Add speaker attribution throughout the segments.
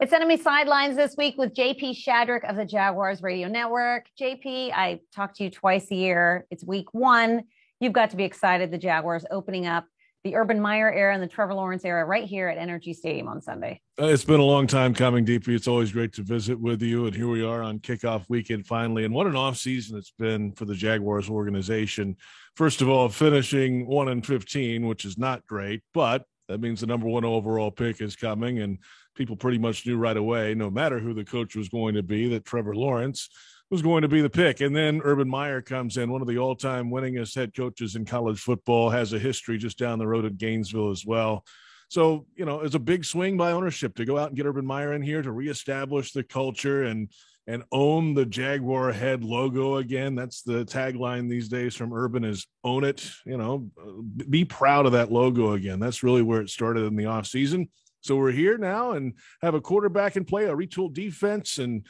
Speaker 1: It's Enemy Sidelines this week with JP Shadrick of the Jaguars Radio Network. JP, I talk to you twice a year. It's week one. You've got to be excited. The Jaguars opening up the Urban Meyer era and the Trevor Lawrence era right here at NRG Stadium on Sunday.
Speaker 2: It's been a long time coming, DP. It's always great to visit with you. And here we are on kickoff weekend finally. And what an offseason it's been for the Jaguars organization. First of all, finishing 1-15, which is not great, but that means the number one overall pick is coming. And people pretty much knew right away, no matter who the coach was going to be, that Trevor Lawrence was going to be the pick. And then Urban Meyer comes in, one of the all-time winningest head coaches in college football, has a history just down the road at Gainesville as well. So, it's a big swing by ownership to go out and get Urban Meyer in here to reestablish the culture and own the Jaguar head logo again. That's the tagline these days from Urban is own it, be proud of that logo again. That's really where it started in the offseason. So we're here now and have a quarterback in play, a retooled defense, and,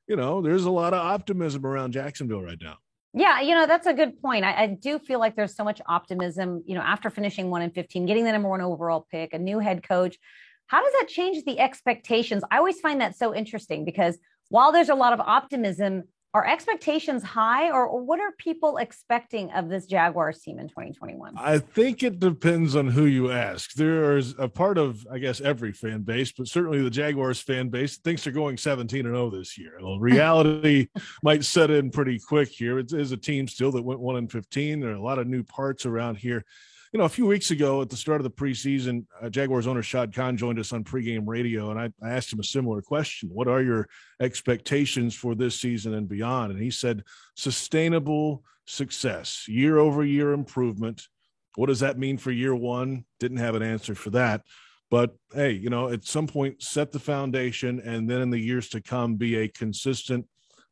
Speaker 2: there's a lot of optimism around Jacksonville right now.
Speaker 1: Yeah, that's a good point. I do feel like there's so much optimism, after finishing 1-15, getting the number one overall pick, a new head coach. How does that change the expectations? I always find that so interesting because while there's a lot of optimism, are expectations high or what are people expecting of this Jaguars team in 2021?
Speaker 2: I think it depends on who you ask. There's a part of, I guess, every fan base, but certainly the Jaguars fan base thinks they're going 17-0 this year. Well, reality might set in pretty quick here. It is a team still that went 1-15. There are a lot of new parts around here. A few weeks ago at the start of the preseason, Jaguars owner Shad Khan joined us on pregame radio, and I asked him a similar question. What are your expectations for this season and beyond? And he said, sustainable success, year-over-year improvement. What does that mean for year one? Didn't have an answer for that. But, hey, at some point, set the foundation, and then in the years to come, be a consistent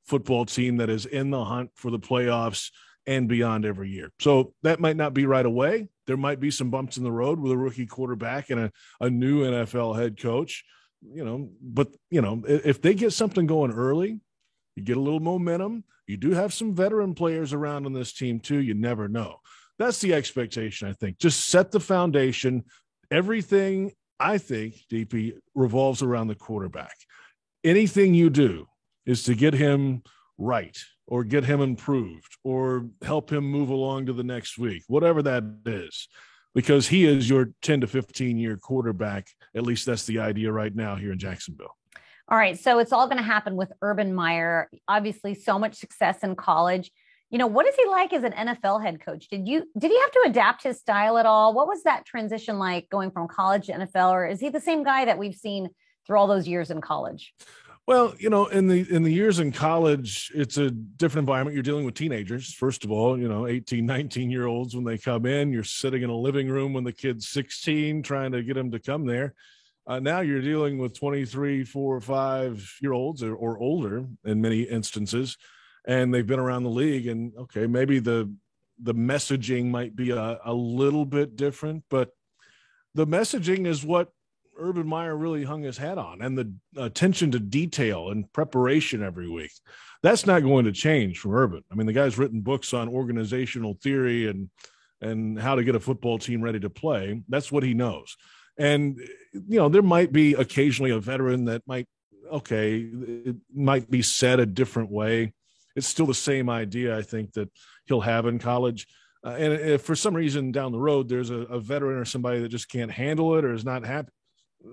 Speaker 2: football team that is in the hunt for the playoffs and beyond every year. So that might not be right away. There might be some bumps in the road with a rookie quarterback and a new NFL head coach, but if they get something going early, you get a little momentum. You do have some veteran players around on this team too. You never know. That's the expectation, I think. Just set the foundation. Everything, I think, DP, revolves around the quarterback. Anything you do is to get him right or get him improved or help him move along to the next week, whatever that is, because he is your 10 to 15-year quarterback. At least that's the idea right now here in Jacksonville.
Speaker 1: All right, so it's all going to happen with Urban Meyer. Obviously, so much success in college. What is he like as an NFL head coach? Did he have to adapt his style at all? What was that transition like going from college to NFL, or is he the same guy that we've seen through all those years in college?
Speaker 2: Well, in the years in college, it's a different environment. You're dealing with teenagers, first of all, 18, 19-year-olds when they come in. You're sitting in a living room when the kid's 16, trying to get them to come there. Now you're dealing with 23, 4, 5-year-olds or older in many instances, and they've been around the league. And, okay, maybe the messaging might be a little bit different, but the messaging is what Urban Meyer really hung his hat on, and the attention to detail and preparation every week. That's not going to change from Urban. I mean, the guy's written books on organizational theory and how to get a football team ready to play. That's what he knows. And, there might be occasionally a veteran that it might be said a different way. It's still the same idea, I think, that he'll have in college. And if for some reason down the road there's a veteran or somebody that just can't handle it or is not happy,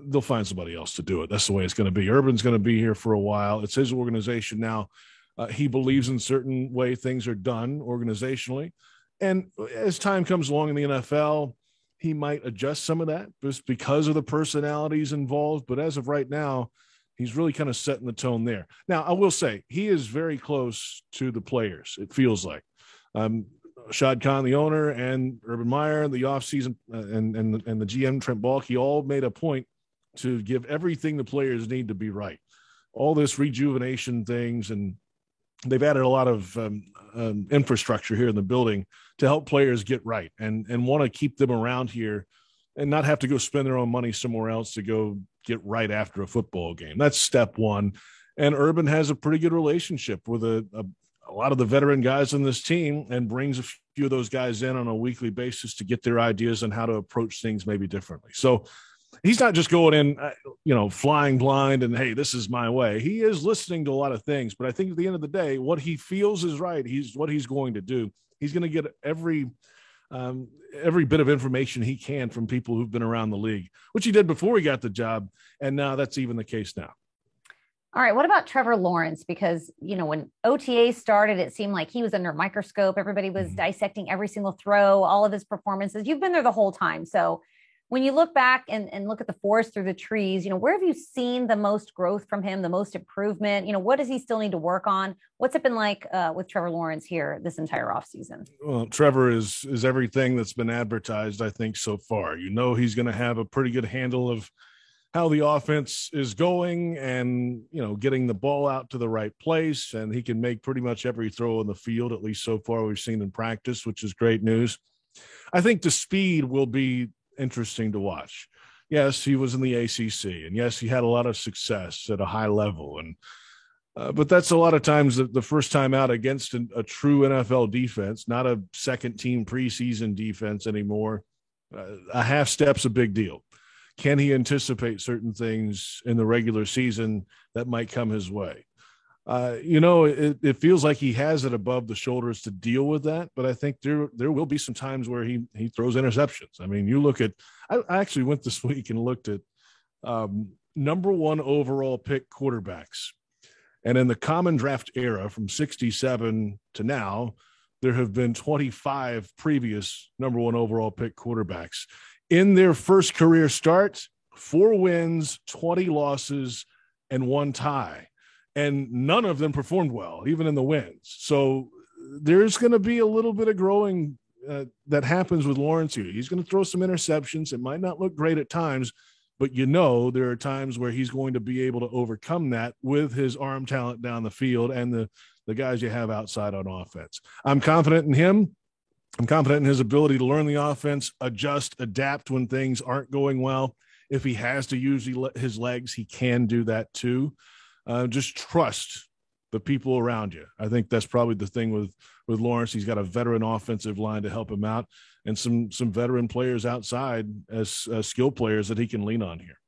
Speaker 2: they'll find somebody else to do it. That's the way it's going to be. Urban's going to be here for a while. It's his organization now. He believes in certain way things are done organizationally. And as time comes along in the NFL, he might adjust some of that just because of the personalities involved. But as of right now, he's really kind of setting the tone there. Now, I will say he is very close to the players, it feels like. Shad Khan, the owner, and Urban Meyer, the offseason, and the GM, Trent Baalke, all made a point to give everything the players need to be right. All this rejuvenation things, and they've added a lot of infrastructure here in the building to help players get right and want to keep them around here and not have to go spend their own money somewhere else to go get right after a football game. That's step one. And Urban has a pretty good relationship with a lot of the veteran guys on this team and brings a few of those guys in on a weekly basis to get their ideas on how to approach things maybe differently. So he's not just going in, flying blind and, hey, this is my way. He is listening to a lot of things, but I think at the end of the day, what he feels is right. What he's going to do. He's going to get every bit of information he can from people who've been around the league, which he did before he got the job. And now that's even the case now.
Speaker 1: All right. What about Trevor Lawrence? Because, when OTA started, it seemed like he was under a microscope. Everybody was dissecting every single throw, all of his performances. You've been there the whole time. So when you look back and look at the forest through the trees, where have you seen the most growth from him, the most improvement? What does he still need to work on? What's it been like with Trevor Lawrence here this entire offseason?
Speaker 2: Well, Trevor is everything that's been advertised, I think, so far. He's going to have a pretty good handle of how the offense is going and, getting the ball out to the right place. And he can make pretty much every throw on the field, at least so far we've seen in practice, which is great news. I think the speed will be interesting to watch. Yes, he was in the ACC, and yes, he had a lot of success at a high level. And but that's a lot of times the first time out against a true NFL defense, not a second-team preseason defense anymore. A half step's a big deal. Can he anticipate certain things in the regular season that might come his way? It feels like he has it above the shoulders to deal with that, but I think there will be some times where he throws interceptions. I mean, you look at – I actually went this week and looked at number one overall pick quarterbacks. And in the common draft era from 67 to now, there have been 25 previous number one overall pick quarterbacks. In their first career start, 4 wins, 20 losses, and 1 tie. And none of them performed well, even in the wins. So there's going to be a little bit of growing that happens with Lawrence here. He's going to throw some interceptions. It might not look great at times, but there are times where he's going to be able to overcome that with his arm talent down the field and the guys you have outside on offense. I'm confident in him. I'm confident in his ability to learn the offense, adjust, adapt when things aren't going well. If he has to use his legs, he can do that too. Just trust the people around you. I think that's probably the thing with Lawrence. He's got a veteran offensive line to help him out and some veteran players outside as skill players that he can lean on here.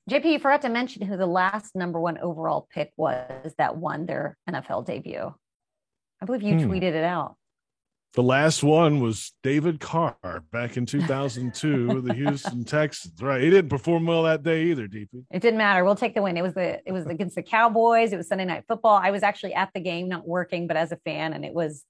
Speaker 1: JP, you forgot to mention who the last number one overall pick was that won their NFL debut. I believe you tweeted it out.
Speaker 2: The last one was David Carr back in 2002 with the Houston Texans. Right. He didn't perform well that day either, DP.
Speaker 1: It didn't matter. We'll take the win. It was against the Cowboys. It was Sunday Night Football. I was actually at the game, not working, but as a fan. And it was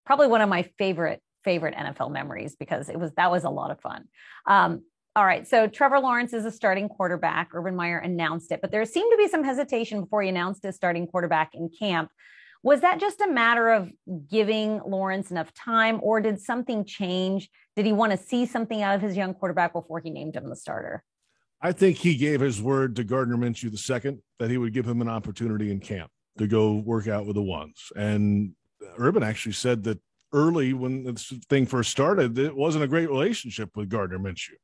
Speaker 1: probably one of my favorite NFL memories because that was a lot of fun. All right. So Trevor Lawrence is a starting quarterback. Urban Meyer announced it, but there seemed to be some hesitation before he announced his starting quarterback in camp. Was that just a matter of giving Lawrence enough time, or did something change? Did he want to see something out of his young quarterback before he named him the starter?
Speaker 2: I think he gave his word to Gardner Minshew II that he would give him an opportunity in camp to go work out with the ones. And Urban actually said that early when this thing first started, it wasn't a great relationship with Gardner Minshew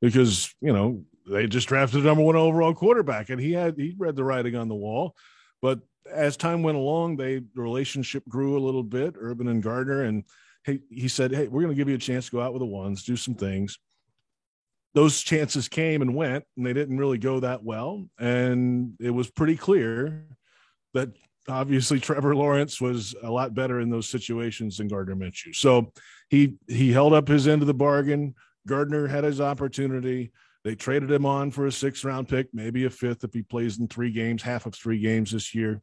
Speaker 2: because, they just drafted the number one overall quarterback and he read the writing on the wall. But as time went along, the relationship grew a little bit, Urban and Gardner, and he said, hey, we're going to give you a chance to go out with the ones, do some things. Those chances came and went, and they didn't really go that well. And it was pretty clear that obviously Trevor Lawrence was a lot better in those situations than Gardner Minshew. So he held up his end of the bargain. Gardner had his opportunity. They traded him on for a 6th-round pick, maybe a 5th if he plays in 3 games, half of 3 games this year.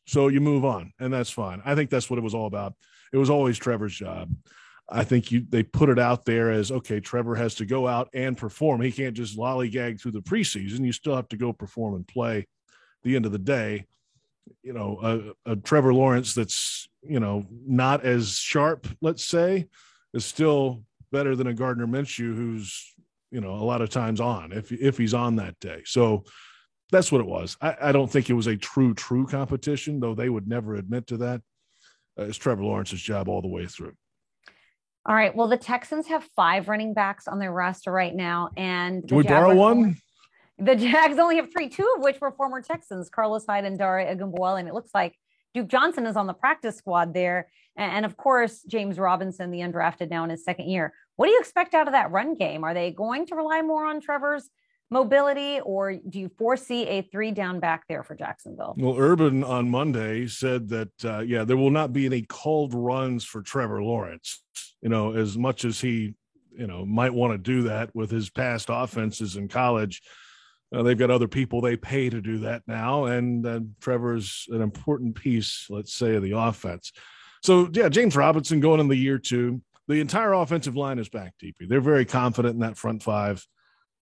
Speaker 2: So you move on, and that's fine. I think that's what it was all about. It was always Trevor's job. I think they put it out there as, okay, Trevor has to go out and perform. He can't just lollygag through the preseason. You still have to go perform and play. At the end of the day, a Trevor Lawrence that's, not as sharp, let's say, is still better than a Gardner Minshew who's, a lot of times on if he's on that day. So that's what it was. I don't think it was a true competition, though they would never admit to that. It's Trevor Lawrence's job all the way through.
Speaker 1: All right. Well, the Texans have 5 running backs on their roster right now. And
Speaker 2: do we borrow one?
Speaker 1: The Jags only have 3, 2 of which were former Texans, Carlos Hyde and Dare Ogunbowale. And it looks like Duke Johnson is on the practice squad there. And of course, James Robinson, the undrafted, now in his 2nd year. What do you expect out of that run game? Are they going to rely more on Trevor's mobility, or do you foresee a 3-down back there for Jacksonville?
Speaker 2: Well, Urban on Monday said that, there will not be any called runs for Trevor Lawrence, as much as he, might want to do that with his past offenses in college. They've got other people they pay to do that now. And Trevor's an important piece, let's say, of the offense. So, James Robinson going in the year 2. The entire offensive line is back, DP. They're very confident in that front 5.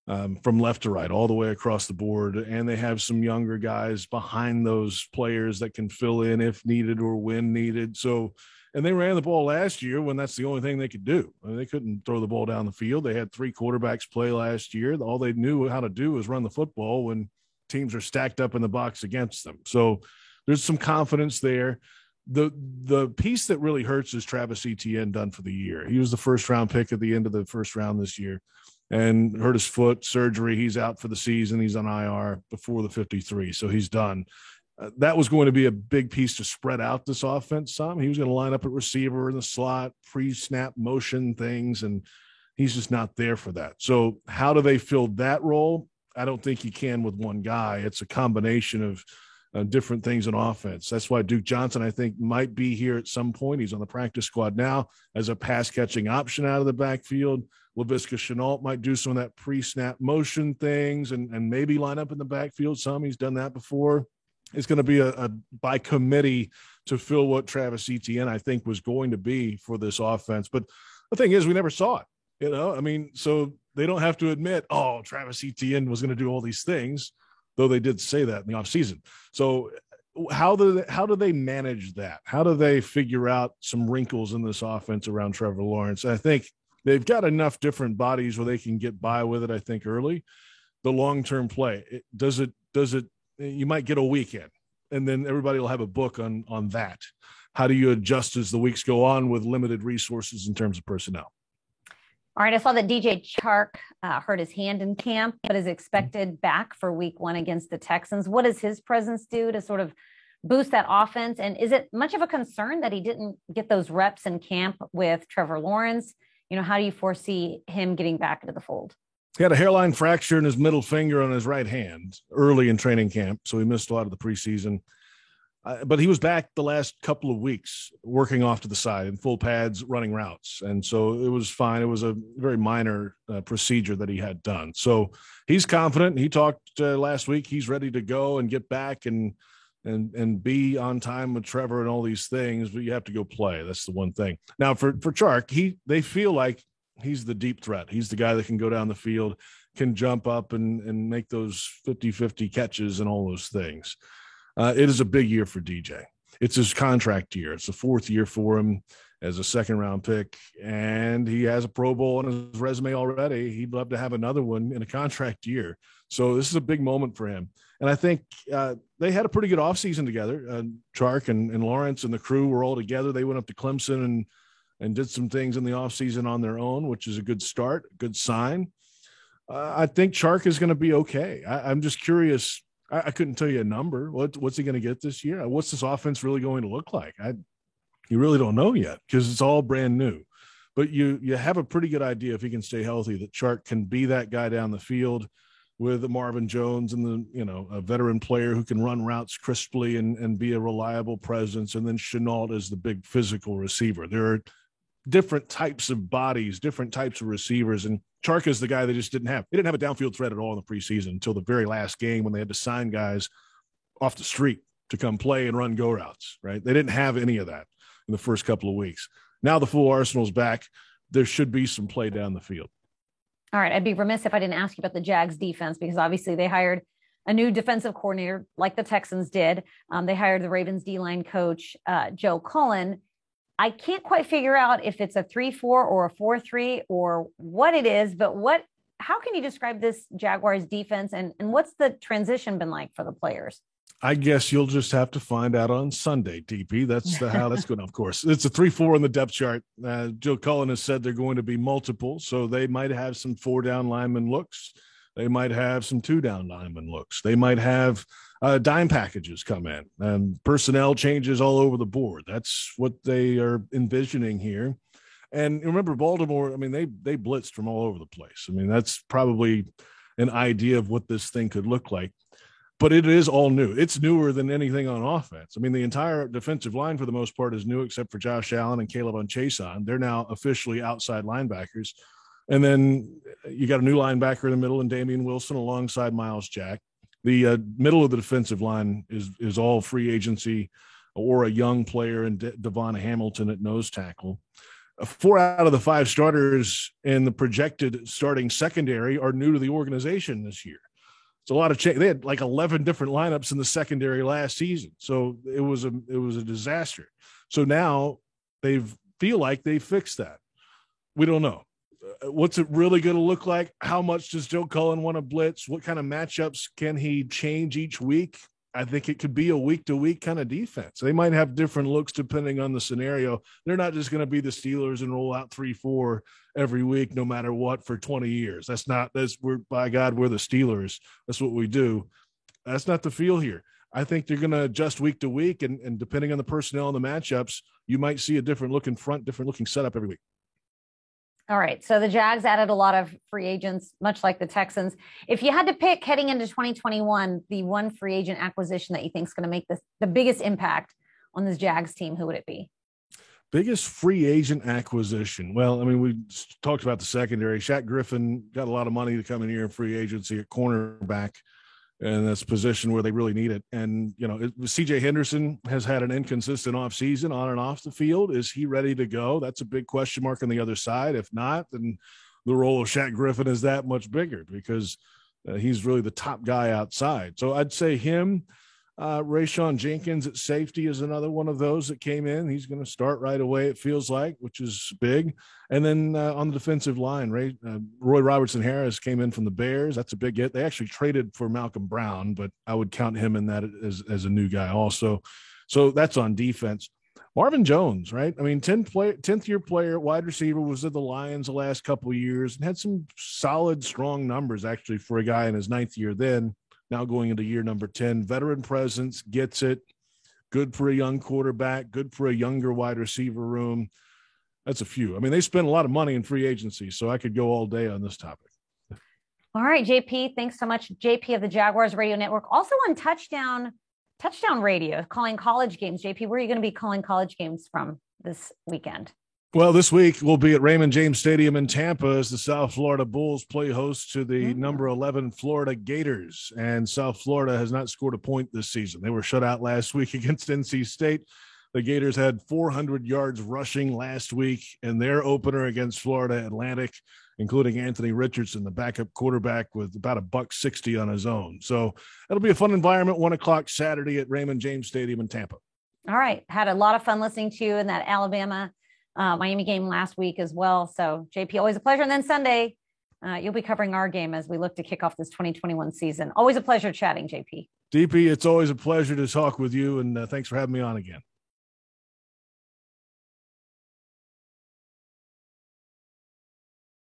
Speaker 2: From left to right, all the way across the board. And they have some younger guys behind those players that can fill in if needed or when needed. So, and they ran the ball last year when that's the only thing they could do. I mean, they couldn't throw the ball down the field. They had 3 quarterbacks play last year. All they knew how to do was run the football when teams are stacked up in the box against them. So there's some confidence there. The piece that really hurts is Travis Etienne done for the year. He was the first round pick at the end of the first round this year and hurt his foot, surgery. He's out for the season. He's on IR before the 53, so he's done. That was going to be a big piece to spread out this offense some. He was going to line up at receiver in the slot, pre-snap motion things, and he's just not there for that. So how do they fill that role? I don't think you can with one guy. It's a combination of different things in offense. That's why Duke Johnson, I think, might be here at some point. He's on the practice squad now as a pass-catching option out of the backfield. Laviska Shenault might do some of that pre-snap motion things and maybe line up in the backfield some. He's done that before. It's going to be a by committee to fill what Travis Etienne, I think, was going to be for this offense. But the thing is, we never saw it, so they don't have to admit, Travis Etienne was going to do all these things, though they did say that in the offseason. So how do they manage that? How do they figure out some wrinkles in this offense around Trevor Lawrence? I think they've got enough different bodies where they can get by with it, I think, early. The long-term play, does it you might get a weekend, and then everybody will have a book on that. How do you adjust as the weeks go on with limited resources in terms of personnel?
Speaker 1: All right, I saw that DJ Chark hurt his hand in camp, but is expected back for week 1 against the Texans. What does his presence do to sort of boost that offense? And is it much of a concern that he didn't get those reps in camp with Trevor Lawrence? How do you foresee him getting back into the fold?
Speaker 2: He had a hairline fracture in his middle finger on his right hand early in training camp, so he missed a lot of the preseason. But he was back the last couple of weeks working off to the side in full pads, running routes. And so it was fine. It was a very minor procedure that he had done. So he's confident. He talked last week. He's ready to go and get back and be on time with Trevor and all these things, but you have to go play. That's the one thing. Now for Chark, they feel like he's the deep threat. He's the guy that can go down the field, can jump up and make those 50-50 catches and all those things. It is a big year for DJ. It's his contract year. It's the 4th year for him as a 2nd-round pick, and he has a Pro Bowl on his resume already. He'd love to have another one in a contract year. So this is a big moment for him. And I think they had a pretty good offseason together. Chark and Lawrence and the crew were all together. They went up to Clemson and did some things in the offseason on their own, which is a good start, a good sign. I think Chark is going to be okay. I'm just curious. I couldn't tell you a number. What's he going to get this year? What's this offense really going to look like? You really don't know yet because it's all brand new. But you have a pretty good idea if he can stay healthy that Chark can be that guy down the field with Marvin Jones and a veteran player who can run routes crisply and be a reliable presence. And then Shenault is the big physical receiver. There are different types of bodies, different types of receivers. And Chark is the guy they just didn't have. They didn't have a downfield threat at all in the preseason until the very last game when they had to sign guys off the street to come play and run go routes, right? They didn't have any of that in the first couple of weeks. Now the full arsenal's back. There should be some play down the field.
Speaker 1: All right. I'd be remiss if I didn't ask you about the Jags defense, because obviously they hired a new defensive coordinator like the Texans did. They hired the Ravens D-line coach, Joe Cullen. I can't quite figure out if it's a 3-4 or a 4-3 or what it is, but how can you describe this Jaguars defense and what's the transition been like for the players?
Speaker 2: I guess you'll just have to find out on Sunday, DP. That's how that's going. Of course, it's a 3-4 on the depth chart. Joe Cullen has said they're going to be multiple, so they might have some 4-down lineman looks. They might have some 2-down lineman looks. They might have dime packages come in and personnel changes all over the board. That's what they are envisioning here. And remember, Baltimore, I mean, they blitzed from all over the place. I mean, that's probably an idea of what this thing could look like. But it is all new. It's newer than anything on offense. I mean, the entire defensive line, for the most part, is new except for Josh Allen and Caleb Unchason. They're now officially outside linebackers. And then you got a new linebacker in the middle and Damian Wilson alongside Miles Jack. The middle of the defensive line is all free agency or a young player in Devon Hamilton at nose tackle. 4 out of the 5 starters in the projected starting secondary are new to the organization this year. It's a lot of change. They had like 11 different lineups in the secondary last season. So it was a disaster. So now they feel like they fixed that. We don't know. What's it really going to look like? How much does Joe Cullen want to blitz? What kind of matchups can he change each week? I think it could be a week-to-week kind of defense. They might have different looks depending on the scenario. They're not just going to be the Steelers and roll out 3-4 every week, no matter what, for 20 years. By God, we're the Steelers. That's what we do. That's not the feel here. I think they're going to adjust week to week, and depending on the personnel and the matchups, you might see a different looking front, different looking setup every week.
Speaker 1: All right. So the Jags added a lot of free agents, much like the Texans. If you had to pick heading into 2021, the one free agent acquisition that you think is going to make the biggest impact on this Jags team, who would it be?
Speaker 2: Biggest free agent acquisition. Well, I mean, we talked about the secondary. Shaq Griffin got a lot of money to come in here in free agency at cornerback. And that's a position where they really need it. And, CJ Henderson has had an inconsistent offseason on and off the field. Is he ready to go? That's a big question mark on the other side. If not, then the role of Shaq Griffin is that much bigger because he's really the top guy outside. So I'd say him. Rayshon Jenkins at safety is another one of those that came in. He's going to start right away, it feels like, which is big. And then on the defensive line, Roy Robertson-Harris came in from the Bears. That's a big hit. They actually traded for Malcolm Brown, but I would count him in that as a new guy also. So that's on defense. Marvin Jones, right? I mean, 10th-year player, wide receiver, was at the Lions the last couple of years and had some solid, strong numbers, actually, for a guy in his 9th year then. Now going into year number 10, veteran presence, gets it. Good for a young quarterback, good for a younger wide receiver room. That's a few. I mean, they spent a lot of money in free agency, so I could go all day on this topic.
Speaker 1: All right, JP, thanks so much. JP of the Jaguars Radio Network, also on Touchdown Radio, calling college games. JP, where are you going to be calling college games from this weekend?
Speaker 2: Well, this week we'll be at Raymond James Stadium in Tampa as the South Florida Bulls play host to the number 11 Florida Gators. And South Florida has not scored a point this season. They were shut out last week against NC State. The Gators had 400 yards rushing last week in their opener against Florida Atlantic, including Anthony Richardson, the backup quarterback, with about $160 on his own. So it'll be a fun environment, 1:00 Saturday at Raymond James Stadium in Tampa.
Speaker 1: All right. Had a lot of fun listening to you in that Alabama Miami game last week as well. So JP, always a pleasure. And then Sunday, you'll be covering our game as we look to kick off this 2021 season. Always a pleasure chatting, JP.
Speaker 2: DP, it's always a pleasure to talk with you. And thanks for having me on again.